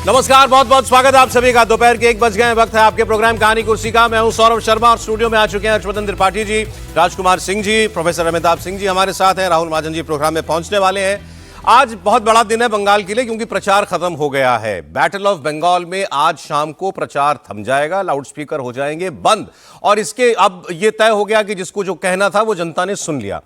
नमस्कार, बहुत बहुत स्वागत है आप सभी का। दोपहर के 1 बज गए, वक्त है आपके प्रोग्राम कहानी कुर्सी का। मैं हूं सौरभ शर्मा और स्टूडियो में आ चुके हैं हर्षवर्धन त्रिपाठी जी, राजकुमार सिंह जी, प्रोफेसर अमिताभ सिंह जी हमारे साथ हैं। राहुल महाजन जी प्रोग्राम में पहुंचने वाले हैं। आज बहुत बड़ा दिन है बंगाल के लिए, क्योंकि प्रचार खत्म हो गया है। बैटल ऑफ बंगाल में आज शाम को प्रचार थम जाएगा, लाउडस्पीकर हो जाएंगे बंद, और इसके अब यह तय हो गया कि जिसको जो कहना था वो जनता ने सुन लिया।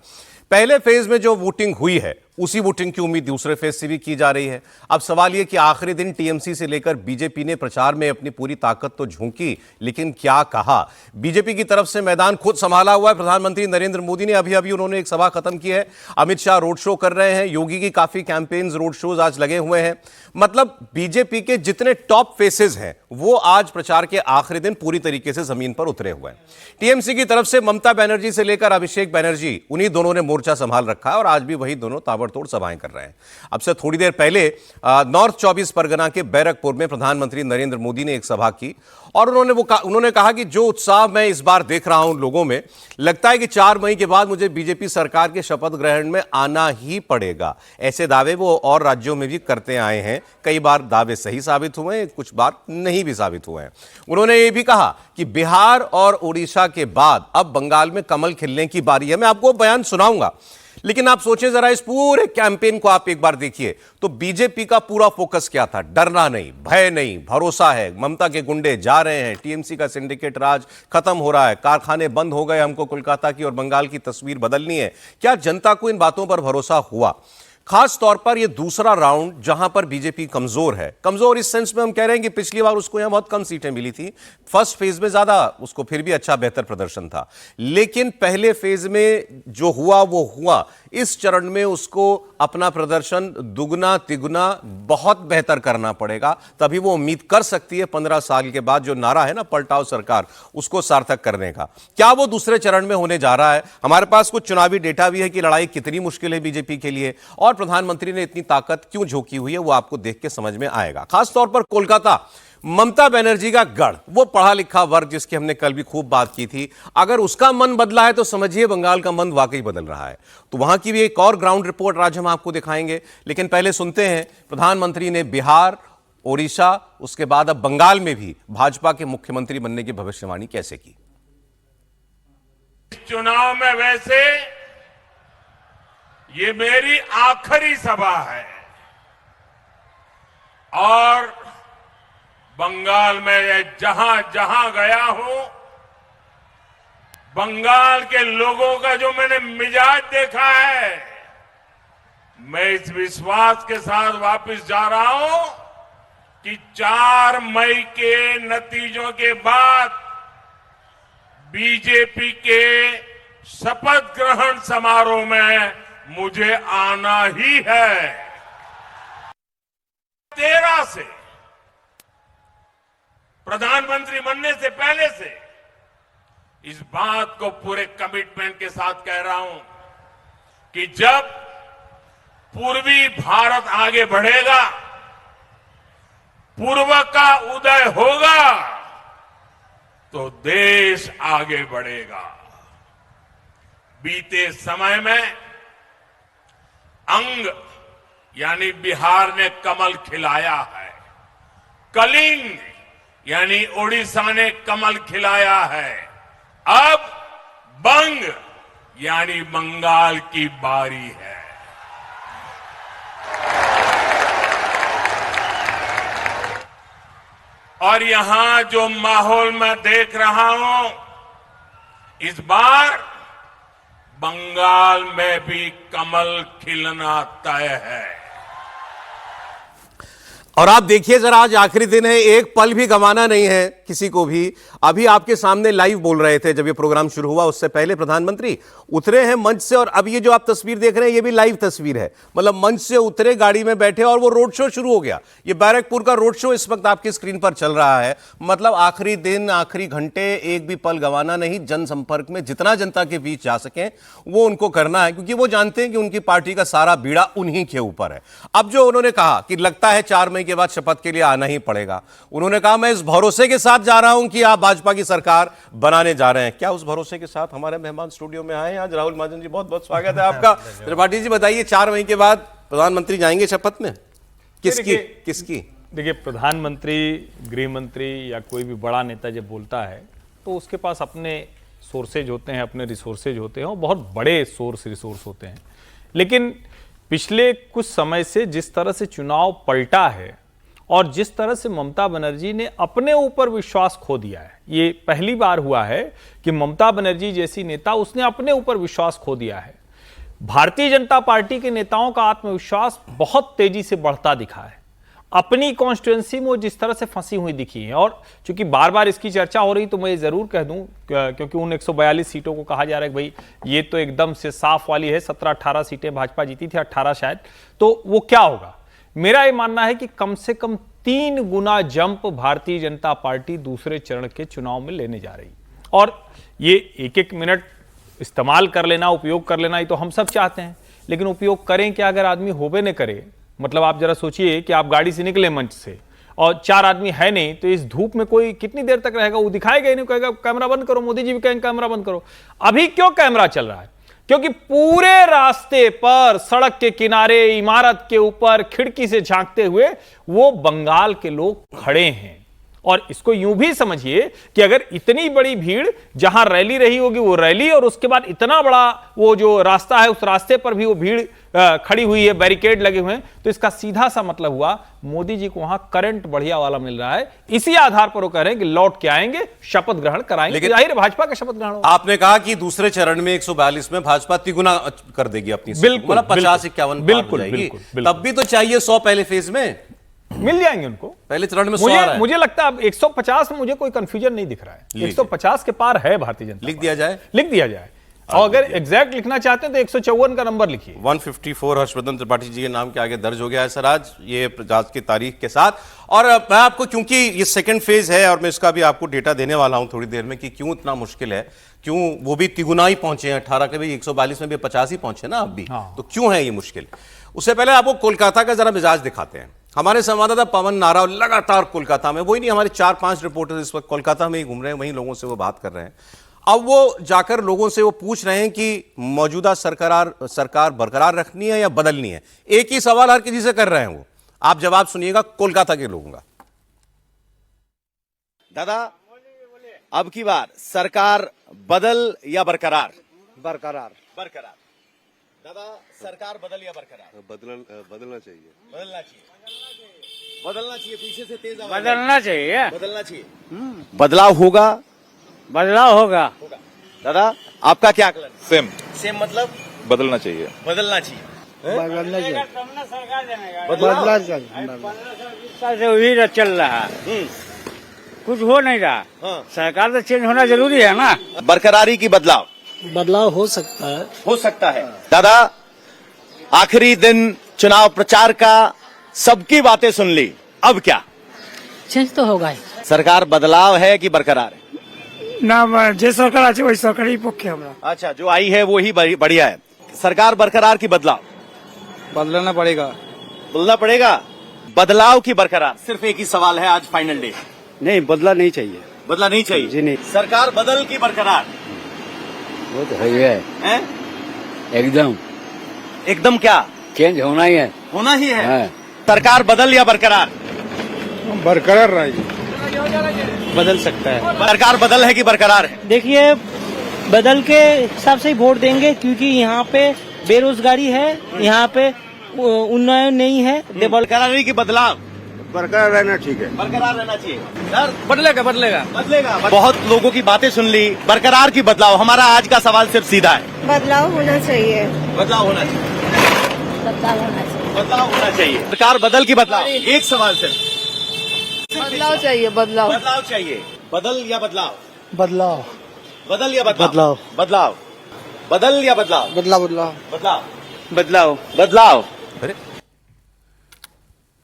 पहले फेज में जो वोटिंग हुई है उसी वोटिंग की उम्मीद दूसरे फेज से भी की जा रही है। अब सवाल यह कि आखिरी दिन टीएमसी से लेकर बीजेपी ने प्रचार में अपनी पूरी ताकत तो झोंकी, लेकिन क्या कहा? बीजेपी की तरफ से मैदान खुद संभाला हुआ है प्रधानमंत्री नरेंद्र मोदी ने। अभी उन्होंने एक सभा खत्म की है। अमित शाह रोड शो कर रहे हैं। योगी की काफी कैंपेन्स, रोड शोज आज लगे हुए हैं। मतलब बीजेपी के जितने टॉप फेसेस हैं वो आज प्रचार के आखिरी दिन पूरी तरीके से जमीन पर उतरे हुए हैं। टीएमसी की तरफ से ममता बनर्जी से लेकर अभिषेक बनर्जी, उन्हीं दोनों ने मोर्चा संभाल रखा है और आज भी वही दोनों ताबड़तोड़ सभाएं कर रहे हैं। अब से थोड़ी देर पहले नॉर्थ 24 परगना के बैरकपुर में प्रधानमंत्री नरेंद्र मोदी ने एक सभा की और उन्होंने कहा कि जो उत्साह मैं इस बार देख रहा हूं लोगों में, लगता है कि 4 मई के बाद मुझे बीजेपी सरकार के शपथ ग्रहण में आना ही पड़ेगा। ऐसे दावे वो और राज्यों में भी करते आए हैं। कई बार दावे सही साबित हुए हैं, कुछ बार नहीं भी साबित हुए हैं। उन्होंने ये भी कहा कि बिहार और उड़ीसा के बाद अब बंगाल में कमल खिलने की बारी है। मैं आपको बयान सुनाऊंगा, लेकिन आप सोचें जरा, इस पूरे कैंपेन को आप एक बार देखिए तो बीजेपी का पूरा फोकस क्या था? डरना नहीं, भय नहीं, भरोसा है। ममता के गुंडे जा रहे हैं, टीएमसी का सिंडिकेट राज खत्म हो रहा है, कारखाने बंद हो गए, हमको कोलकाता की और बंगाल की तस्वीर बदलनी है। क्या जनता को इन बातों पर भरोसा हुआ? खास तौर पर यह दूसरा राउंड जहां पर बीजेपी कमजोर है। कमजोर इस सेंस में हम कह रहे हैं कि पिछली बार उसको यहां बहुत कम सीटें मिली थी। फर्स्ट फेज में ज्यादा उसको फिर भी अच्छा बेहतर प्रदर्शन था, लेकिन पहले फेज में जो हुआ वो हुआ। इस चरण में उसको अपना प्रदर्शन दुगना तिगुना बहुत बेहतर करना पड़ेगा, तभी वो उम्मीद कर सकती है 15 साल के बाद जो नारा है ना, पलटाओ सरकार, उसको सार्थक करने का। क्या वो दूसरे चरण में होने जा रहा है? हमारे पास कुछ चुनावी डेटा भी है कि लड़ाई कितनी मुश्किल है बीजेपी के लिए, और प्रधानमंत्री ने इतनी ताकत क्यों झोंकी हुई है वो आपको देख के समझ में आएगा। खासतौर पर कोलकाता, ममता बनर्जी का गढ़, वो पढ़ा लिखा वर्ग जिसकी हमने कल भी खूब बात की थी, अगर उसका मन बदला है तो समझिए बंगाल का मन वाकई बदल रहा है। तो वहां की भी एक और ग्राउंड रिपोर्ट आज हम आपको दिखाएंगे, लेकिन पहले सुनते हैं प्रधानमंत्री ने बिहार, ओडिशा, उसके बाद अब बंगाल में भी भाजपा के मुख्यमंत्री बनने की भविष्यवाणी कैसे की। चुनाव में वैसे ये मेरी आखिरी सभा है और बंगाल में जहां जहां गया हूं, बंगाल के लोगों का जो मैंने मिजाज देखा है, मैं इस विश्वास के साथ वापस जा रहा हूं कि 4 मई के नतीजों के बाद बीजेपी के शपथ ग्रहण समारोह में मुझे आना ही है। 13 से प्रधानमंत्री बनने से पहले से इस बात को पूरे कमिटमेंट के साथ कह रहा हूं कि जब पूर्वी भारत आगे बढ़ेगा, पूर्व का उदय होगा, तो देश आगे बढ़ेगा। बीते समय में अंग यानी बिहार ने कमल खिलाया है, कलिंग यानी ओडिशा ने कमल खिलाया है, अब बंग यानी बंगाल की बारी है। और यहां जो माहौल मैं देख रहा हूं, इस बार बंगाल में भी कमल खिलना तय है। और आप देखिए जरा, आज आखिरी दिन है, एक पल भी गंवाना नहीं है किसी को भी। अभी आपके सामने लाइव बोल रहे थे जब ये प्रोग्राम शुरू हुआ, उससे पहले प्रधानमंत्री उतरे हैं मंच से, और अब ये जो आप तस्वीर देख रहे हैं ये भी लाइव तस्वीर है। मतलब मंच से उतरे, गाड़ी में बैठे और वो रोड शो शुरू हो गया। ये बैरकपुर का रोड शो इस वक्त आपकी स्क्रीन पर चल रहा है। मतलब आखिरी दिन, आखिरी घंटे, एक भी पल गंवाना नहीं। जनसंपर्क में जितना जनता के बीच जा सके वो उनको करना है, क्योंकि वो जानते हैं कि उनकी पार्टी का सारा बीड़ा उन्हीं के ऊपर है। अब जो उन्होंने कहा कि लगता है 4 मई के बाद शपथ के लिए आना ही पड़ेगा, उन्होंने कहा मैं इस भरोसे के साथ जा रहा हूं कि आप भाजपा की सरकार बनाने जा रहे हैं। क्या उस भरोसे के साथ हमारे मेहमान स्टूडियो में आए हैं आज? राहुल महाजन जी, बहुत बहुत स्वागत है आपका। त्रिपाठी जी बताइए, 4 मई के बाद प्रधानमंत्री जाएंगे शपथ में? किसकी? देखिए, प्रधानमंत्री, गृह मंत्री या कोई भी बड़ा नेता जब बोलता है तो उसके पास अपने सोर्सेज होते हैं, अपने रिसोर्सेज होते हैं, और बहुत बड़े रिसोर्स होते हैं। लेकिन पिछले कुछ समय से जिस तरह से चुनाव पलटा है और जिस तरह से ममता बनर्जी ने अपने ऊपर विश्वास खो दिया है, ये पहली बार हुआ है कि ममता बनर्जी जैसी नेता, उसने अपने ऊपर विश्वास खो दिया है। भारतीय जनता पार्टी के नेताओं का आत्मविश्वास बहुत तेजी से बढ़ता दिखा है। अपनी कॉन्स्टिट्यूएंसी में वो जिस तरह से फंसी हुई दिखी है, और चूंकि बार बार इसकी चर्चा हो रही, तो मैं ये जरूर कह दूं, क्योंकि उन 142 सीटों को कहा जा रहा है कि भाई ये तो एकदम से साफ वाली है, 17-18 सीटें भाजपा जीती थी, 18 शायद, तो वो क्या होगा। मेरा ये मानना है कि कम से कम 3 गुना जंप भारतीय जनता पार्टी दूसरे चरण के चुनाव में लेने जा रही। और ये एक मिनट इस्तेमाल कर लेना, उपयोग कर लेना, ये तो हम सब चाहते हैं, लेकिन उपयोग करें क्या अगर आदमी होबे न करे। मतलब आप जरा सोचिए कि आप गाड़ी से निकले मंच से और 4 आदमी है नहीं, तो इस धूप में कोई कितनी देर तक रहेगा, वो दिखाएगा ही नहीं, कहेगा कैमरा बंद करो, मोदी जी भी कहेंगे कैमरा बंद करो। अभी क्यों कैमरा चल रहा है? क्योंकि पूरे रास्ते पर, सड़क के किनारे, इमारत के ऊपर, खिड़की से झांकते हुए वो बंगाल के लोग खड़े हैं। और इसको यूं भी समझिए कि अगर इतनी बड़ी भीड़, जहां रैली रही होगी वो रैली, और उसके बाद इतना बड़ा वो जो रास्ता है, उस रास्ते पर भी वो भीड़ खड़ी हुई है, बैरिकेड लगे हुए हैं, तो इसका सीधा सा मतलब हुआ मोदी जी को वहां करंट बढ़िया वाला मिल रहा है। इसी आधार पर वो कह रहे हैं कि लौट के आएंगे, शपथ ग्रहण कराएंगे। लेकिन जाहिर है भाजपा का शपथ ग्रहण होगा। आपने कहा कि दूसरे चरण में 142 में भाजपा तिगुना कर देगी अपनी, बिल्कुल, 50-51 बिल्कुल, तब भी तो चाहिए 100 पहले फेज में, मिल जाएंगे उनको। पहले चरण में 100 आ रहा है। मुझे लगता है अब 150 में मुझे कोई कंफ्यूजन नहीं दिख रहा है। 150 के पार है भारतीय जनता। लिख दिया जाए। और अगर एग्जैक्ट लिखना चाहते हैं तो 154 का नंबर लिखिए। 154 हर्षवर्धन त्रिपाठी जी के नाम के आगे दर्ज हो गया है सर आज, ये आज की तारीख के साथ। और मैं आपको, क्योंकि ये सेकंड फेज है और मैं इसका भी आपको डेटा देने वाला हूं थोड़ी देर में कि क्यों इतना मुश्किल है, क्यों वो भी तिगुना ही पहुंचे हैं, 18 के भी 142 में भी 50 ही पहुंचे ना अब भी। तो क्यों है ये मुश्किल? उससे पहले आपको कोलकाता का जरा मिजाज दिखाते हैं। हमारे संवाददाता पवन नाराव लगातार कोलकाता में, वही नहीं, हमारे 4-5 रिपोर्टर इस वक्त कोलकाता में ही घूम रहे हैं, वहीं लोगों से वो बात कर रहे हैं। अब वो जाकर लोगों से वो पूछ रहे हैं कि मौजूदा सरकार बरकरार रखनी है या बदलनी है। एक ही सवाल हर किसी से कर रहे हैं वो। आप जवाब सुनिएगा कोलकाता के लोगों का। दादा, अब की बार सरकार बदल या बरकरार? बरकरार। बरकरार। दादा, सरकार बदल या बरकरार? बदलना चाहिए। बदलना चाहिए। बदलना चाहिए। पीछे से तेज आवाज। बदलना चाहिए। बदलना चाहिए। बदलाव होगा? बदलाव होगा। दादा, आपका क्या आकलन? सेम मतलब बदलना चाहिए। बदलना चाहिए। बदलना चाहिए। बदलना से वही चल रहा है, कुछ हो नहीं रहा। हाँ। सरकार तो चेंज होना जरूरी है ना। बरकरारी की बदलाव? बदलाव हो सकता है। हो सकता है। दादा, आखिरी दिन चुनाव प्रचार का, सबकी बातें सुन ली, अब क्या? चेंज तो होगा ही। सरकार बदलाव है कि बरकरार है? ना जे सरकार अच्छी वही सरकार ही पक्के हमरा। अच्छा, जो आई है वो ही बढ़िया है। सरकार बरकरार की बदलाव? बदलना पड़ेगा। बदलना पड़ेगा। बदलाव की बरकरार? सिर्फ एक ही सवाल है आज, फाइनल डे। नहीं, बदला नहीं चाहिए। बदला नहीं चाहिए जी नहीं। सरकार बदल की बरकरार? वो तो है हैं? एकदम। एकदम क्या? चेंज होना ही है। होना ही है। हाँ। सरकार बदल या बरकरार? बरकरार रहेगी। बदल सकता है। सरकार बदल है कि बरकरार है? देखिए, बदल के हिसाब से ही वोट देंगे, क्योंकि यहाँ पे बेरोजगारी है, यहाँ पे उन्नयन नहीं है। बरकरारी की बदलाव? बरकरार रहना ठीक है। बरकरार रहना चाहिए। सर, बदलेगा। बदलेगा। बहुत लोगों की बातें सुन ली, बरकरार की बदलाव। हमारा आज का सवाल सिर्फ सीधा है, बदलाव होना चाहिए। बदलाव होना चाहिए। बदलाव होना चाहिए। सरकार बदल की बदलाव? एक सवाल सिर्फ। बदलाव चाहिए। बदलाव। बदलाव चाहिए। बदल या बदलाव? बदलाव। बदल या बदलाव? बदलाव। बदलाव। बदल या बदलाव? बदलाव। बदलाव। बदलाव। बदलाव। बदलाव।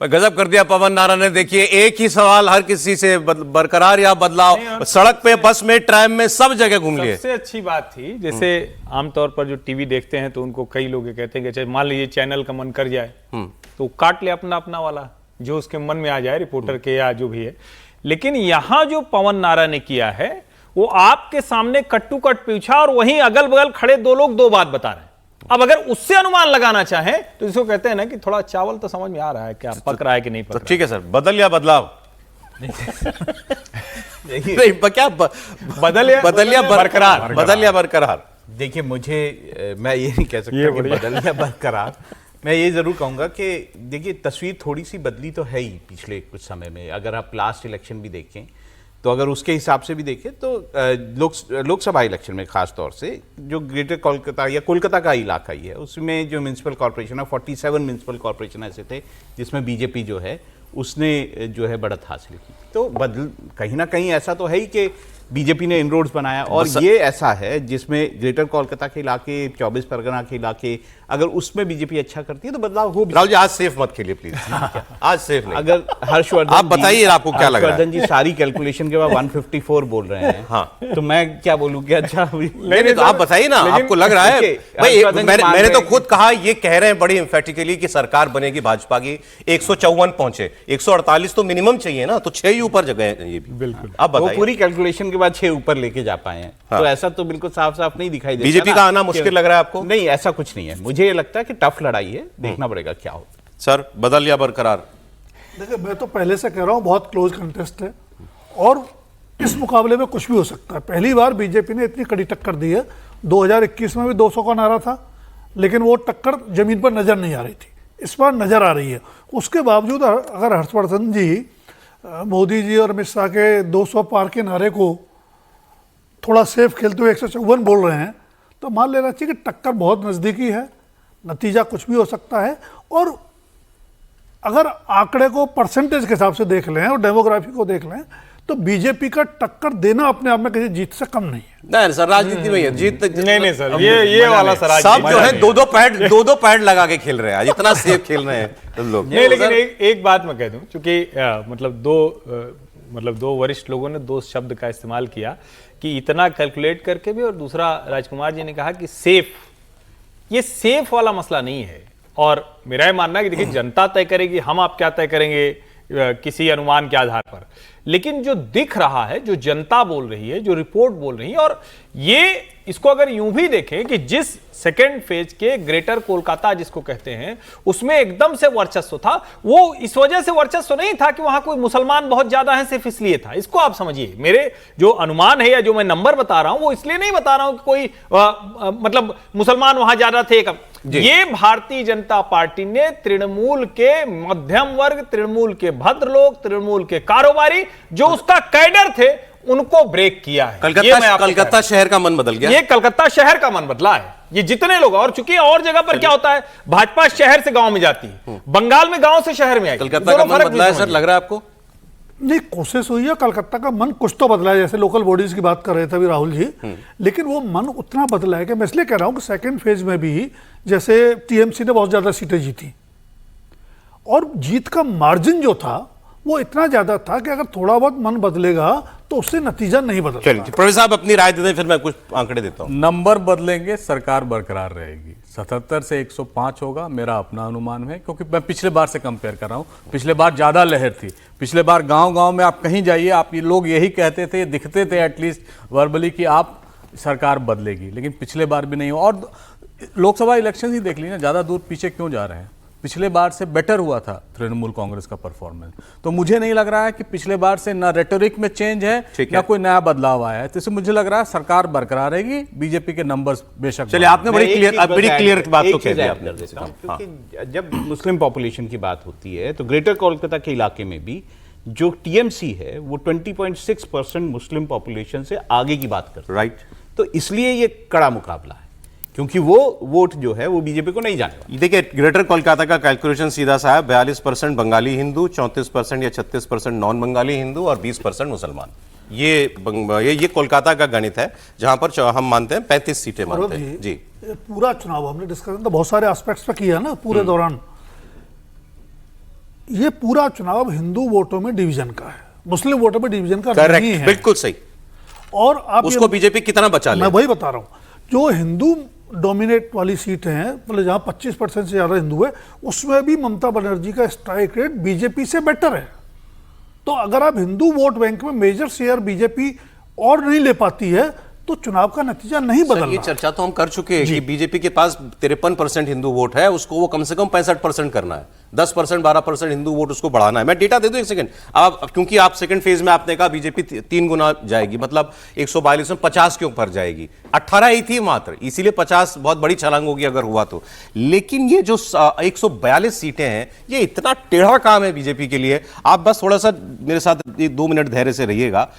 गजब कर दिया पवन नारा ने। देखिए, एक ही सवाल हर किसी से, बरकरार या बदलाव। सड़क पे, बस में, ट्रेन में, सब जगह घूम लिए। सबसे अच्छी बात थी, जैसे आमतौर पर जो टीवी देखते हैं तो उनको कई लोग कहते हैं कि मान लीजिए चैनल का मन कर जाए तो काट ले अपना अपना वाला, जो उसके मन में आ जाए, रिपोर्टर के या जो भी है। लेकिन यहां जो पवन नारा ने किया है, वो आपके सामने कट टू कट पूछा और वहीं अगल बगल खड़े 2 लोग 2 बात बता रहे हैं। अब अगर उससे अनुमान लगाना चाहें तो इसको कहते हैं ना कि थोड़ा चावल तो समझ में आ रहा है, क्या पक रहा है कि नहीं पक तो रहा ठीक है सर, बदल या बदलाव? नहीं, क्या बदल या बरकरार? बदल या बरकरार? देखिए, मुझे मैं ये नहीं कह सकता कि बदल या बरकरार। मैं ये जरूर कहूंगा कि देखिए, तस्वीर थोड़ी सी बदली तो है ही पिछले कुछ समय में। अगर आप लास्ट इलेक्शन भी देखें तो अगर उसके हिसाब से भी देखें तो लोकसभा इलेक्शन में खास तौर से जो ग्रेटर कोलकाता या कोलकाता का इलाका ही है, उसमें जो म्यूनसिपल कॉर्पोरेशन है, 47 म्यूनसिपल कॉर्पोरेशन ऐसे थे जिसमें बीजेपी जो है उसने जो है बढ़त हासिल की। तो बदल कहीं ना कहीं ऐसा तो है ही कि बीजेपी ने इनरोड्स बनाया, और ये ऐसा है जिसमें ग्रेटर कोलकाता के इलाके, 24 परगना के इलाके, अगर उसमें बीजेपी अच्छा करती है तो बदलाव हो। राहुल जी, आज सेफ मत खेलिए प्लीज, आज सेफ नहीं। अगर हर्षवर्धन, आप बताइए आपको क्या लग रहा है? हर्षवर्धन जी सारी कैलकुलेशन के बाद 154 बोल रहे हैं। हाँ, तो मैं क्या बोलूं कि अच्छा नहीं, तो आप बताइए ना, आपको लग रहा है? भाई मैंने तो खुद कहा, ये कह रहे हैं बड़ी एम्फेटिकली कि सरकार बनेगी भाजपा की। 154 पहुंचे, 148 तो मिनिमम चाहिए ना, तो 6 ही ऊपर जगह है ये भी। बिल्कुल, आप बताइए। वो पूरी कैलकुलेशन के बाद 6 ऊपर लेके जा पाए हैं। हाँ। तो ऐसा तो बिल्कुल साफ साफ नहीं दिखाई देता। बीजेपी का आना मुश्किल लग रहा है आपको? नहीं, ऐसा कुछ नहीं है। मुझे ये लगता है कि टफ लड़ाई है, देखना पड़ेगा क्या हो। सर, बदल या बरकरार? देखिए, मैं तो पहले से कह रहा हूं बहुत क्लोज कंटेस्ट है और इस मुकाबले में कुछ भी हो सकता है। पहली बार बीजेपी ने इतनी कड़ी टक्कर दी है। 2021 में भी 200 का नारा था, लेकिन वो टक्कर जमीन पर नजर नहीं आ रही थी। इस बार नजर आ रही है। उसके बावजूद अगर हर्षवर्धन जी, मोदी जी और अमित शाह के 200 पार के नारे को थोड़ा सेफ खेलते हुए 154 बोल रहे हैं, तो मान लेना चाहिए कि टक्कर बहुत नज़दीकी है, नतीजा कुछ भी हो सकता है। और अगर आंकड़े को परसेंटेज के हिसाब से देख लें और डेमोग्राफी को देख लें तो बीजेपी का टक्कर देना अपने आप में किसी जीत से कम नहीं है। नहीं सर, राजनीति में जीत नहीं सर, ये वाला सर सब जो है दो पैड लगा के खेल रहे हैं आज, इतना सेफ खेल रहे हैं लोग। नहीं, लेकिन एक बात मैं कह दूं, क्योंकि मतलब दो वरिष्ठ लोगों ने 2 शब्द का इस्तेमाल किया कि इतना कैलकुलेट करके भी, और दूसरा राजकुमार जी ने कहा कि सेफ। ये सेफ वाला मसला नहीं है, और मेरा ये मानना है कि देखिए, जनता तय करेगी, हम आप क्या तय करेंगे किसी अनुमान के आधार पर। लेकिन जो दिख रहा है, जो जनता बोल रही है, जो रिपोर्ट बोल रही है, और ये इसको अगर यूं भी देखें कि जिस सेकेंड फेज के ग्रेटर कोलकाता जिसको कहते हैं, उसमें एकदम से वर्चस्व था। वो इस वजह से वर्चस्व नहीं था कि वहां कोई मुसलमान बहुत ज्यादा है, सिर्फ इसलिए था। इसको आप समझिए, मेरे जो अनुमान है या जो मैं नंबर बता रहा हूं, वो इसलिए नहीं बता रहा हूं कि कोई मतलब मुसलमान वहां ज्यादा थे। ये भारतीय जनता पार्टी ने तृणमूल के मध्यम वर्ग, तृणमूल के भद्र लोग, तृणमूल के कारोबारी, जो उसका कैडर थे, उनको ब्रेक किया है। कलकत्ता शहर का मन बदल गया। ये कलकत्ता शहर का मन बदला है। ये जितने लोग, और चूंकि और जगह पर क्या होता है, भाजपा शहर से गांव में जाती है, बंगाल में गांव से शहर में आई। कलकत्ता का मन बदला है सर, लग रहा है आपको? नहीं, कोशिश हुई है, कलकत्ता का मन कुछ तो बदला है। जैसे लोकल बॉडीज की बात कर रहे थे अभी राहुल जी, लेकिन वो मन उतना बदला है कि मैं इसलिए कह रहा हूं कि सेकंड फेज में भी जैसे टीएमसी ने बहुत ज्यादा सीटें जीती, और जीत का मार्जिन जो था वो इतना ज्यादा था कि अगर थोड़ा बहुत मन बदलेगा तो उससे नतीजा नहीं बदलता। चलिए प्रोफेसर साहब अपनी राय दे दें, फिर मैं कुछ आंकड़े देता हूं। नंबर बदलेंगे, सरकार बरकरार रहेगी। 77 से 105 होगा, मेरा अपना अनुमान है, क्योंकि मैं पिछले बार से कंपेयर कर रहा हूं। पिछले बार ज्यादा लहर थी। पिछले बार गांव-गांव में आप कहीं जाइए, आप ये लोग यही कहते थे, दिखते थे एटलीस्ट वर्बली कि आप सरकार बदलेगी, लेकिन पिछले बार भी नहीं हुआ। और लोकसभा इलेक्शन ही देख ली ना, ज्यादा दूर पीछे क्यों जा रहे हैं। पिछले बार से बेटर हुआ था तृणमूल कांग्रेस का परफॉर्मेंस। तो मुझे नहीं लग रहा है कि पिछले बार से ना रेटोरिक में चेंज है, ना कोई नया बदलाव आया है। तो इससे मुझे लग रहा है सरकार बरकरार रहेगी, बीजेपी के नंबर्स बेशक। चलिए, आपने बड़ी क्लियर बात तो कह दी आपने। क्योंकि जब मुस्लिम पॉपुलेशन की बात होती है तो ग्रेटर कोलकाता के इलाके में भी जो टीएमसी है वो 20.6% मुस्लिम पॉपुलेशन से आगे की बात करता है। राइट। तो इसलिए ये कड़ा मुकाबला है, क्योंकि वो वोट जो है वो बीजेपी को नहीं जाएगा। देखिए, ग्रेटर कोलकाता का कैलकुलेशन सीधा सा है, 42% बंगाली हिंदू, 34% या 36% नॉन बंगाली हिंदू और 20% मुसलमान। ये कोलकाता का गणित है, जहां पर हम मानते हैं 35 सीटें मानते हैं। जी, पूरा चुनाव हमने डिस्कशन तो बहुत सारे एस्पेक्ट्स पे किया ना पूरे दौरान। ये पूरा चुनाव हिंदू वोटों में डिवीजन का है, मुस्लिम वोटों में डिवीजन का नहीं है। बिल्कुल सही। और आप उसको बीजेपी कितना बचा ले? मैं वही बता रहा हूं, जो हिंदू डोमिनेट वाली सीट हैं, मतलब जहां 25% से ज्यादा हिंदू है, उसमें भी ममता बनर्जी का स्ट्राइक रेट बीजेपी से बेटर है। तो अगर आप हिंदू वोट बैंक में मेजर शेयर बीजेपी और नहीं ले पाती है, तो चुनाव का नतीजा नहीं बदल ये रहा। चर्चा तो हम कर चुके हैं कि बीजेपी के पास 53% हिंदू वोट है, उसको वो कम से कम 65% करना है, 10% 12% हिंदू वोट उसको बढ़ाना है। मैं डेटा दे दूं एक सेकंड, अब क्योंकि आप सेकंड फेज में आपने कहा बीजेपी 3 गुना जाएगी, मतलब 142 में 50 के ऊपर जाएगी, 18 ही थी मात्र, इसीलिए 50 बहुत बड़ी छलांग होगी अगर हुआ तो। लेकिन ये जो 142 सीटें हैं, ये इतना टेढ़ा काम है बीजेपी के लिए। आप बस थोड़ा सा मेरे साथ 2 मिनट धैर्य से रहिएगा।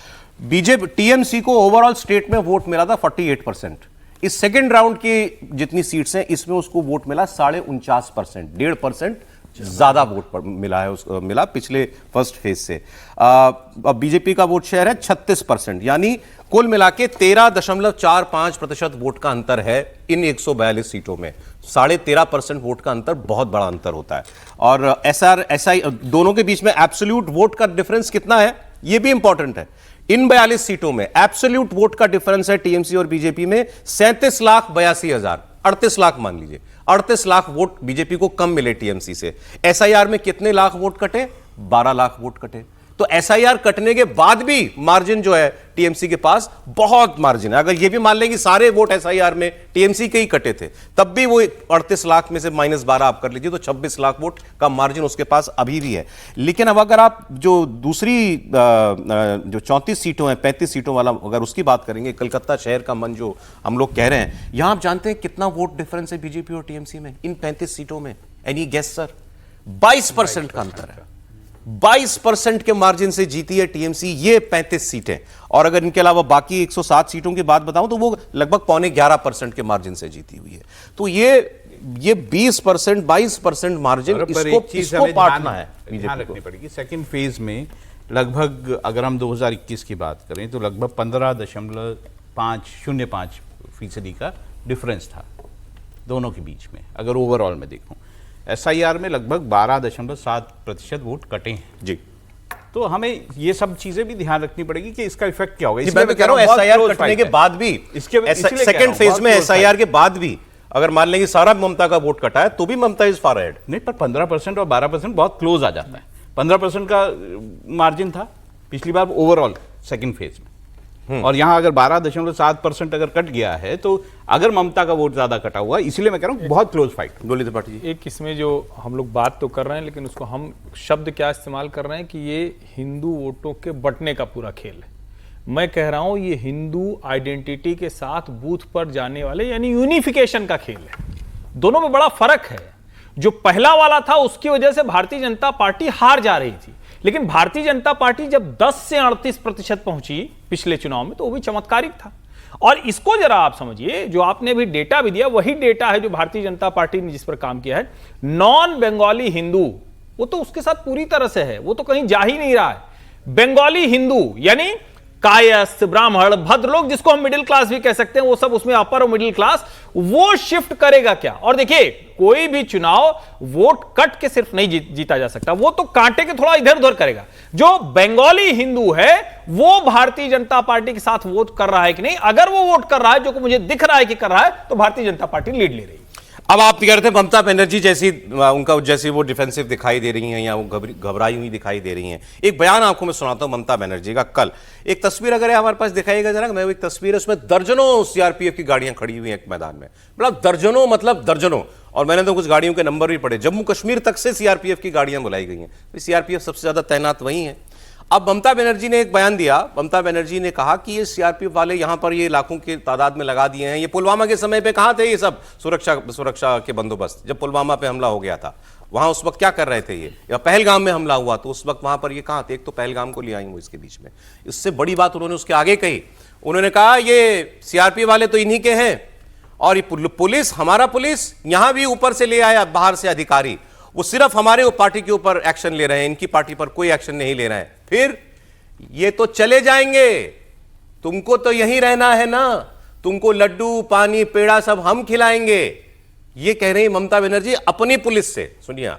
बीजेपी टीएमसी को ओवरऑल स्टेट में वोट मिला था 48%। इस सेकेंड राउंड की जितनी सीट्स हैं इसमें उसको वोट मिला 49.5%, 1.5% ज्यादा वोट मिला है, मिला पिछले फर्स्ट फेज से। अब बीजेपी का वोट शेयर है 36%, यानी कुल मिला के 13.45% वोट का अंतर है इन 142 सीटों में। 13.5% वोट का अंतर बहुत बड़ा अंतर होता है। और एसआई दोनों के बीच में एब्सोल्यूट वोट का डिफरेंस कितना है यह भी इंपॉर्टेंट है। इन 42 सीटों में एब्सोल्यूट वोट का डिफरेंस है टीएमसी और बीजेपी में 37,82,000, 38 लाख मान लीजिए, 38 लाख वोट बीजेपी को कम मिले टीएमसी से। एसआईआर में कितने लाख वोट कटे? 12 लाख वोट कटे। तो एसआईआर कटने के बाद भी मार्जिन जो है टीएमसी के पास बहुत मार्जिन है। अगर ये भी मान लें कि सारे वोट एसआईआर में टीएमसी के ही कटे थे, तब भी वो 38 लाख में से -12 आप कर लीजिए तो 26 लाख वोट का मार्जिन उसके पास अभी भी है। लेकिन अब अगर आप जो दूसरी जो 34 सीटों हैं, 35 सीटों वाला अगर उसकी बात करेंगे, कलकत्ता शहर का मन जो हम लोग कह रहे हैं, यहां आप जानते हैं कितना वोट डिफरेंस है बीजेपी और टीएमसी में इन 35 सीटों में? Any guess sir? 22% का अंतर है। 22% के मार्जिन से जीती है टीएमसी ये 35 सीटें। और अगर इनके अलावा बाकी 107 सीटों की बात बताऊं तो वो लगभग 11.25% के मार्जिन से जीती हुई है। तो ये 20%, 22% मार्जिन इसको पाटना है, ध्यान रखनी पड़ेगी। सेकंड फेज में लगभग अगर हम 2021 की बात करें तो लगभग 15.505% का डिफरेंस था दोनों के बीच में, अगर ओवरऑल में देखूं। एसआईआर में लगभग 12.7% वोट कटे हैं जी। तो हमें ये सब चीजें भी ध्यान रखनी पड़ेगी कि इसका इफेक्ट क्या होगा। मैं तो कह रहा हूं एसआईआर कटने के बाद भी, सेकंड फेज में एसआईआर के बाद भी अगर मान लेंगे सारा ममता का वोट कटा है तो भी ममता इज फार अहेड। नहीं, पर 15% और 12% बहुत क्लोज आ जाता है। 15% का मार्जिन था पिछली बार ओवरऑल सेकंड फेज में, और यहां अगर 12.7% अगर कट गया है तो अगर ममता का वोट ज्यादा कटा हुआ, इसलिए मैं कह रहा हूं बहुत क्लोज फाइट। बोलिए त्रिपाठी जी। एक इसमें जो हम लोग बात तो कर रहे हैं, लेकिन उसको हम शब्द क्या इस्तेमाल कर रहे हैं कि ये हिंदू वोटों के बंटने का पूरा खेल है। मैं कह रहा हूं ये हिंदू आइडेंटिटी के साथ बूथ पर जाने वाले यानी यूनिफिकेशन का खेल है। दोनों में बड़ा फर्क है। जो पहला वाला था उसकी वजह से भारतीय जनता पार्टी हार जा रही थी, लेकिन भारतीय जनता पार्टी जब 10 से 38% पहुंची पिछले चुनाव में तो वो भी चमत्कारिक था। और इसको जरा आप समझिए, जो आपने भी डेटा भी दिया वही डेटा है जो भारतीय जनता पार्टी ने जिस पर काम किया है। नॉन बंगाली हिंदू वो तो उसके साथ पूरी तरह से है, वो तो कहीं जा ही नहीं रहा है। बंगाली हिंदू यानी कायस्थ, ब्राह्मण, भद्र लोग, जिसको हम मिडिल क्लास भी कह सकते हैं, वो सब उसमें अपर और मिडिल क्लास, वो शिफ्ट करेगा क्या? और देखिए कोई भी चुनाव वोट कट के सिर्फ नहीं जीता जा सकता, वो तो कांटे के थोड़ा इधर उधर करेगा। जो बंगाली हिंदू है वो भारतीय जनता पार्टी के साथ वोट कर रहा है कि नहीं, अगर वो वोट कर रहा है, जो मुझे दिख रहा है कि कर रहा है, तो भारतीय जनता पार्टी लीड ले रही है। अब आप कह रहे थे ममता बनर्जी जैसी उनका जैसी वो डिफेंसिव दिखाई दे रही हैं या वो घबराई हुई दिखाई दे रही हैं। एक बयान आपको मैं सुनाता हूं ममता बनर्जी का। कल एक तस्वीर अगर हमारे पास दिखाइएगा जरा, मैं वो एक तस्वीर है उसमें दर्जनों सीआरपीएफ की गाड़ियां खड़ी हुई हैं एक मैदान में, मतलब दर्जनों, मतलब दर्जनों। और मैंने तो कुछ गाड़ियों के नंबर भी पढ़े, जम्मू कश्मीर तक से सीआरपीएफ की गाड़ियां बुलाई गई हैं। सीआरपीएफ सबसे ज्यादा तैनात वही है। अब ममता बनर्जी ने एक बयान दिया। ममता बनर्जी ने कहा कि ये सीआरपीएफ वाले यहां पर ये लाखों की तादाद में लगा दिए हैं। ये पुलवामा के समय पे कहां थे ये सब सुरक्षा के बंदोबस्त? जब पुलवामा पे हमला हो गया था वहां उस वक्त क्या कर रहे थे ये? या पहलगाम में हमला हुआ तो उस वक्त वहां पर ये कहां थे? एक तो पहलगाम को ले आई वो इसके बीच में। इससे बड़ी बात उन्होंने उसके आगे कही। उन्होंने कहा ये सीआरपीएफ वाले तो इन्हीं के हैं, और ये पुलिस, हमारा पुलिस यहां भी ऊपर से ले आया बाहर से अधिकारी, वो सिर्फ हमारे पार्टी के ऊपर एक्शन ले रहे हैं, इनकी पार्टी पर कोई एक्शन नहीं ले रहे हैं। फिर ये तो चले जाएंगे, तुमको तो यहीं रहना है ना, तुमको लड्डू, पानी, पेड़ा सब हम खिलाएंगे, ये कह रही ममता बनर्जी अपनी पुलिस से। सुनिए।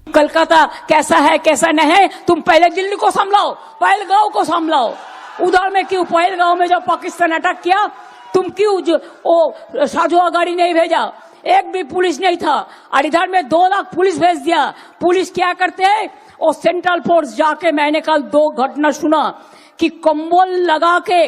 कलकत्ता कैसा है कैसा नहीं है, तुम पहले दिल्ली को संभलाओ, पहलगांव को संभलाओ। उधर में क्यों पहलगांव में जो पाकिस्तान अटैक किया, तुम क्यों वो साझुआ गाड़ी नहीं भेजा? एक भी पुलिस नहीं था, और इधर में 2 लाख पुलिस भेज दिया। पुलिस क्या करते हैं? वो सेंट्रल फोर्स जाके, मैंने कल 2 घटना सुना कि कंबल लगा के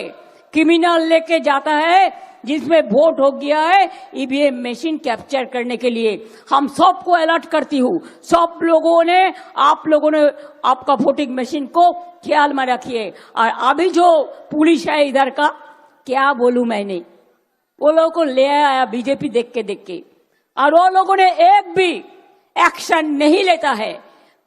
क्रिमिनल लेके जाता है जिसमें वोट हो गया है ईवीएम मशीन कैप्चर करने के लिए। हम सबको अलर्ट करती हूँ, सब लोगों ने, आप लोगों ने आपका वोटिंग मशीन को ख्याल में रखिए। और अभी जो पुलिस है इधर का, क्या बोलूं मैंने, वो लोगों को ले आया बीजेपी देख के, और वो लोगों ने एक भी एक्शन नहीं लेता है,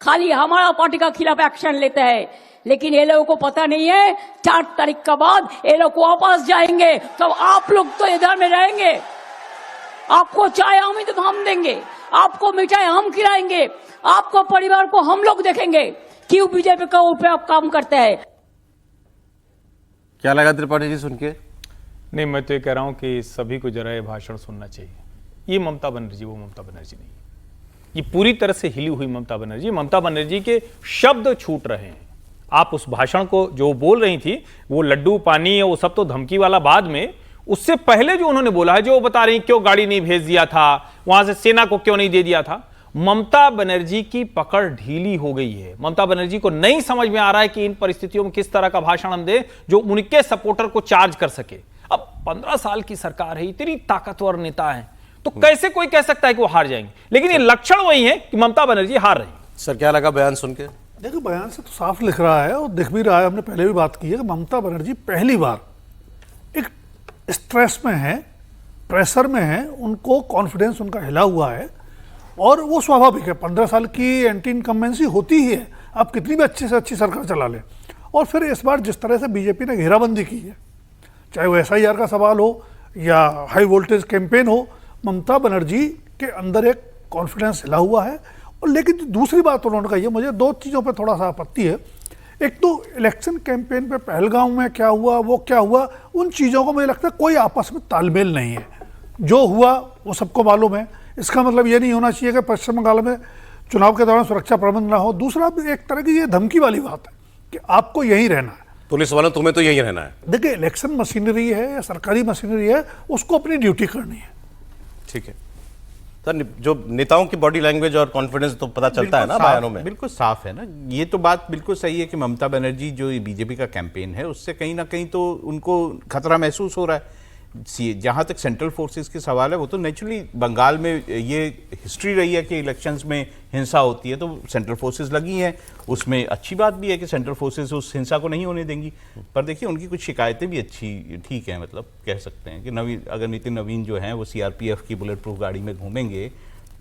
खाली हमारा पार्टी का खिलाफ एक्शन लेता है। लेकिन ये लोगों को पता नहीं है 4 तारीख के बाद ये लोग वापस जाएंगे, तो आप लोग तो इधर में रहेंगे। आपको चाय हम देंगे, आपको मिठाई हम खिलाएंगे, आपको परिवार को हम लोग देखेंगे। क्यों बीजेपी का ऊपर आप काम करते हैं? क्या लगा त्रिपाठी जी सुन के? नहीं, मैं तो ये कह रहा हूं कि सभी को जरा ये भाषण सुनना चाहिए। ये ममता बनर्जी वो ममता बनर्जी नहीं, ये पूरी तरह से हिली हुई ममता बनर्जी के शब्द छूट रहे हैं। आप उस भाषण को जो बोल रही थी, वो लड्डू पानी वो सब तो धमकी वाला बाद में, उससे पहले जो उन्होंने बोला है, जो वो बता रही क्यों गाड़ी नहीं भेज दिया था, वहां से सेना को क्यों नहीं दे दिया था। ममता बनर्जी की पकड़ ढीली हो गई है। ममता बनर्जी को नहीं समझ में आ रहा है कि इन परिस्थितियों में किस तरह का भाषण हम दें जो उनके सपोर्टर को चार्ज कर सके। अब 15 साल की सरकार है, इतनी ताकतवर नेता है, तो कैसे कोई कह सकता है कि वो हार जाएंगे? लेकिन ये लक्षण वही है कि ममता बनर्जी हार रही। सर क्या लगा बयान सुन के? देखिए, बयान से तो साफ लिख रहा है और दिख भी रहा है, हमने पहले भी बात की है कि ममता बनर्जी पहली बार एक स्ट्रेस में है, प्रेशर में है, उनको कॉन्फिडेंस उनका हिला हुआ है। और वो स्वाभाविक है, 15 साल की एंटी इनकम्बेंसी होती ही है, आप कितनी भी अच्छी से अच्छी सरकार चला लें। और फिर इस बार जिस तरह से बीजेपी ने घेराबंदी की है, चाहे वो SIR का सवाल हो या हाई वोल्टेज कैंपेन हो, ममता बनर्जी के अंदर एक कॉन्फिडेंस हिला हुआ है। और लेकिन दूसरी बात उन्होंने कही है, मुझे 2 चीज़ों पे थोड़ा सा आपत्ति है। एक तो इलेक्शन कैंपेन पे पहलगांव में क्या हुआ, वो क्या हुआ, उन चीज़ों को मुझे लगता है कोई आपस में तालमेल नहीं है। जो हुआ वो सबको मालूम है। इसका मतलब ये नहीं होना चाहिए कि पश्चिम बंगाल में चुनाव के दौरान सुरक्षा प्रबंध ना हो। दूसरा, एक तरह की ये धमकी वाली बात है कि आपको यहीं रहना है, पुलिस वालों तुम्हें तो यहीं रहना है। देखिए, इलेक्शन मशीनरी है या सरकारी मशीनरी है, उसको अपनी ड्यूटी करनी है। ठीक है सर, जो नेताओं की बॉडी लैंग्वेज और कॉन्फिडेंस तो पता चलता है ना बयानों में, बिल्कुल साफ है ना। ये तो बात बिल्कुल सही है कि ममता बनर्जी जो बीजेपी का कैंपेन है, उससे कहीं ना कहीं तो उनको खतरा महसूस हो रहा है। जहां तक सेंट्रल फोर्सेस की सवाल है, वो तो नेचुरली बंगाल में ये हिस्ट्री रही है कि इलेक्शंस में हिंसा होती है, तो सेंट्रल फोर्सेस लगी हैं। उसमें अच्छी बात भी है कि सेंट्रल फोर्सेस उस हिंसा को नहीं होने देंगी। पर देखिए, उनकी कुछ शिकायतें भी अच्छी ठीक हैं, मतलब कह सकते हैं कि अगर नितिन नवीन जो हैं वो CRPF की बुलेट प्रूफ गाड़ी में घूमेंगे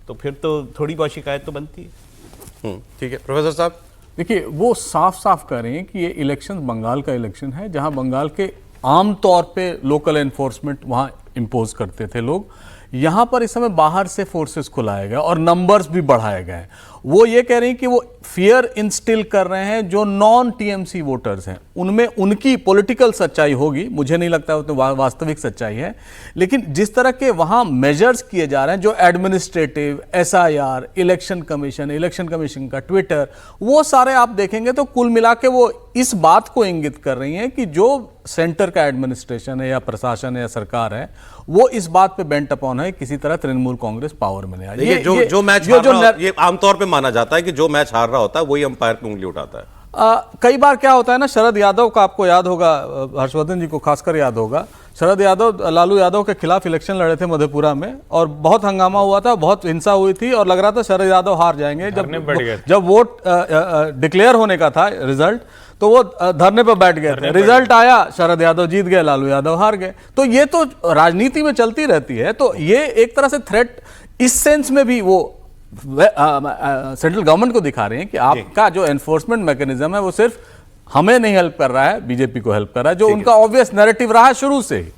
तो फिर तो थोड़ी बहुत शिकायत तो बनती है। ठीक है प्रोफेसर साहब, देखिए, वो साफ साफ कह रहे हैं कि ये इलेक्शन बंगाल का इलेक्शन है, जहां बंगाल के आम तौर पे लोकल एनफोर्समेंट वहां इम्पोज करते थे लोग। यहां पर इस समय बाहर से फोर्सेस को लाया गया और नंबर्स भी बढ़ाए गए। वो ये कह रहे हैं कि वो फियर इंस्टिल कर रहे हैं जो नॉन TMC वोटर्स हैं, उनमें उनकी पॉलिटिकल सच्चाई होगी। मुझे नहीं लगता उतनी वास्तविक सच्चाई है, लेकिन जिस तरह के वहां मेजर्स किए जा रहे हैं, जो एडमिनिस्ट्रेटिव, SIR, इलेक्शन कमीशन का ट्विटर, वो सारे आप देखेंगे तो कुल मिला के वो इस बात को इंगित कर रही हैं कि जो सेंटर का एडमिनिस्ट्रेशन है या प्रशासन है या सरकार है, वो इस बात पे बेंट अपॉन है किसी तरह तृणमूल कांग्रेस पावर में नहीं आए। जो मैच हार रहा ये आमतौर पे माना जाता है कि जो मैच हार रहा होता है वही अंपायर पे उंगली उठाता है। कई बार क्या होता है ना, शरद यादव का आपको याद होगा, हर्षवर्धन जी को खासकर याद होगा, शरद यादव लालू यादव के खिलाफ इलेक्शन लड़े थे मधेपुरा में और बहुत हंगामा हुआ था, बहुत हिंसा हुई थी और लग रहा था शरद यादव हार जाएंगे। जब वोट डिक्लेयर होने का था रिजल्ट, तो वो धरने पर बैठ गए थे। रिजल्ट आया, शरद यादव जीत गए, लालू यादव हार गए। तो ये तो राजनीति में चलती रहती है। तो ये एक तरह से थ्रेट इस सेंस में भी वो सेंट्रल गवर्नमेंट को दिखा रहे हैं कि आपका जो एनफोर्समेंट मैकेनिज्म है वो सिर्फ हमें नहीं हेल्प कर रहा है, बीजेपी को हेल्प कर रहा है, जो उनका ऑब्वियस नैरेटिव रहा है शुरू से ही।